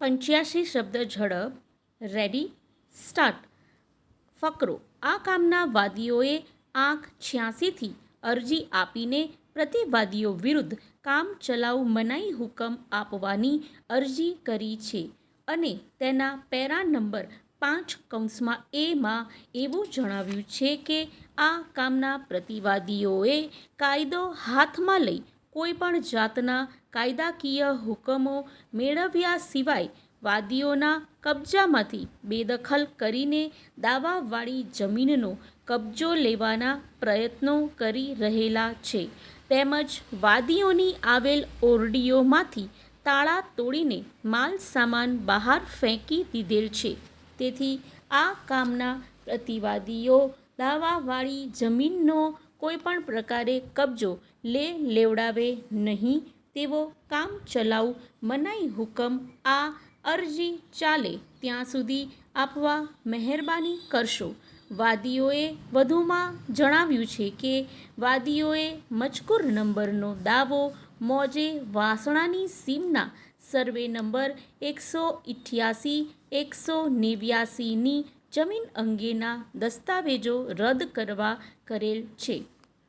85 શબ્દ ઝડપ ready start. ફકરો. આ કામના વાદીઓએ આંક 86થી અરજી આપીને પ્રતિવાદીઓ વિરુદ્ધ કામ ચલાઉ મનાઈ હુકમ આપવાની અરજી કરી છે અને તેના પેરા નંબર 5(a) એવું જણાવ્યું છે કે આ કામના પ્રતિવાદીઓએ કાયદો હાથમાં લઈ કોઈપણ જાતના કાયદાકીય હુકમો મેળવ્યા સિવાય વાદીઓના કબજામાંથી બેદખલ કરીને દાવાવાળી જમીનનો કબજો લેવાના પ્રયત્નો કરી રહેલા છે તેમજ વાદીઓની આવેલ ઓરડીઓમાંથી તાળા તોડીને માલ સામાન બહાર ફેંકી દીધેલ છે. તેથી આ કામના પ્રતિવાદીઓ દાવાવાળી જમીનનો કોઈપણ પ્રકારે કબજો લેવડાવે નહીં તેવો કામ ચલાઉ મનાઈ હુકમ આ અરજી ચાલે ત્યાં સુધી આપવા મહેરબાની કરશો. વાદીઓએ વધુમાં જણાવ્યું છે કે વાદીઓએ મજકૂર નંબરનો દાવો મોજે વાસણાની સીમના સર્વે નંબર 188-189ની જમીન અંગેના દસ્તાવેજો રદ કરવા કરેલ છે.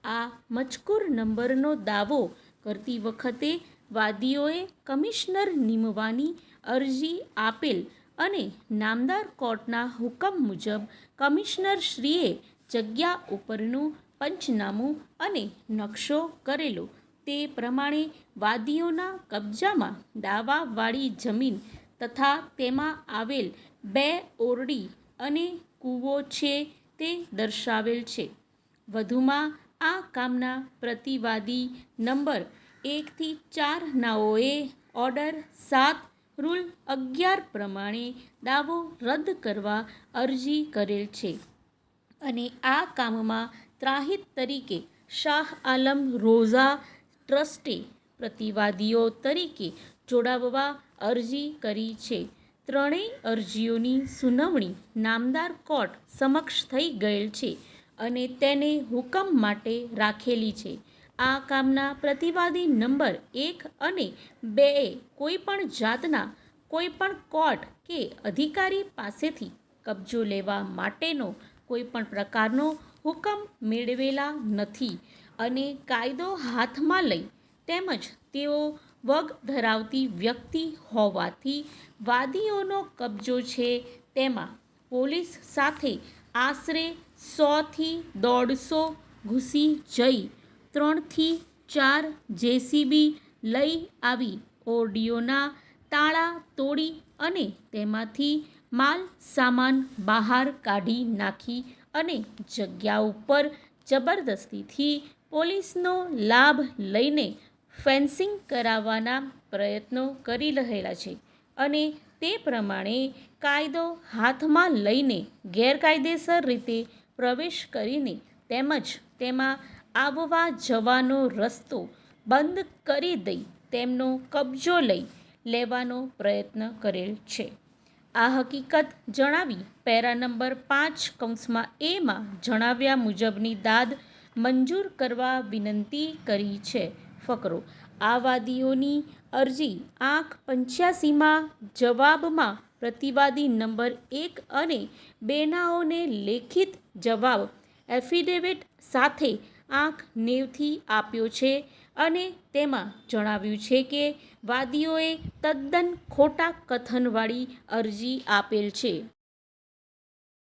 આ મજકૂર નંબરનો દાવો કરતી વખતે વાદીઓએ કમિશનર નીમવાની અરજી આપેલ અને નામદાર કોર્ટના હુકમ મુજબ કમિશનરશ્રીએ જગ્યા ઉપરનું પંચનામું અને નકશો કરેલો તે પ્રમાણે વાદીઓના કબજામાં દાવાવાળી જમીન તથા તેમાં આવેલ 2 ઓરડી અને કૂવો છે તે દર્શાવેલ છે. વધુમાં આ કામના પ્રતિવાદી નંબર 1 થી 4 નાઓએ ઓર્ડર 7 રૂલ 11 પ્રમાણે દાવો રદ કરવા અરજી કરેલ છે અને આ કામમાં ત્રાહિત તરીકે શાહ આલમ રોઝા ટ્રસ્ટે પ્રતિવાદીઓ તરીકે જોડાવવા અરજી કરી છે. ત્રણેય અરજીઓની સુનાવણી નામદાર કોર્ટ સમક્ષ થઈ ગયેલ છે અને તેને હુકમ માટે રાખેલી છે. આ કામના પ્રતિવાદી નંબર 1 અને 2એ કોઈપણ જાતના કોઈપણ કોર્ટ કે અધિકારી પાસેથી કબજો લેવા માટેનો કોઈપણ પ્રકારનો હુકમ મેળવેલા નથી અને કાયદો હાથમાં લઈ તેમજ તેઓ વગ ધરાવતી વ્યક્તિ હોવાથી વાદીઓનો કબજો છે તેમાં પોલીસ સાથે આશરે 100 થી 150 ઘૂસી જઈ 3 થી 4 જેસીબી લઈ આવી ઓરડીઓના તાળા તોડી અને તેમાંથી માલ સામાન બહાર કાઢી નાખી અને જગ્યા ઉપર જબરદસ્તીથી પોલીસનો લાભ લઈને ફેન્સિંગ કરાવવાના પ્રયત્નો કરી રહેલા છે અને તે પ્રમાણે કાયદો હાથમાં લઈને ગેરકાયદેસર રીતે પ્રવેશ કરીને તેમજ તેમાં આવવા જવાનો રસ્તો બંધ કરી દઈ તેમનો કબજો લઈ લેવાનો પ્રયત્ન કરેલ છે. આ હકીકત જણાવી પેરા નંબર 5(a) જણાવ્યા મુજબની દાદ મંજૂર કરવા વિનંતી કરી છે. ફકરો. આ વાદીઓની અરજી આંક 85માં જવાબમાં પ્રતિવાદી નંબર 1 અને 2 નાઓને લેખિત જવાબ એફિડેવિટ સાથે આંક 90થી આપ્યો છે અને તેમાં જણાવ્યું છે કે વાદીઓએ તદ્દન ખોટા કથનવાળી અરજી આપેલ છે.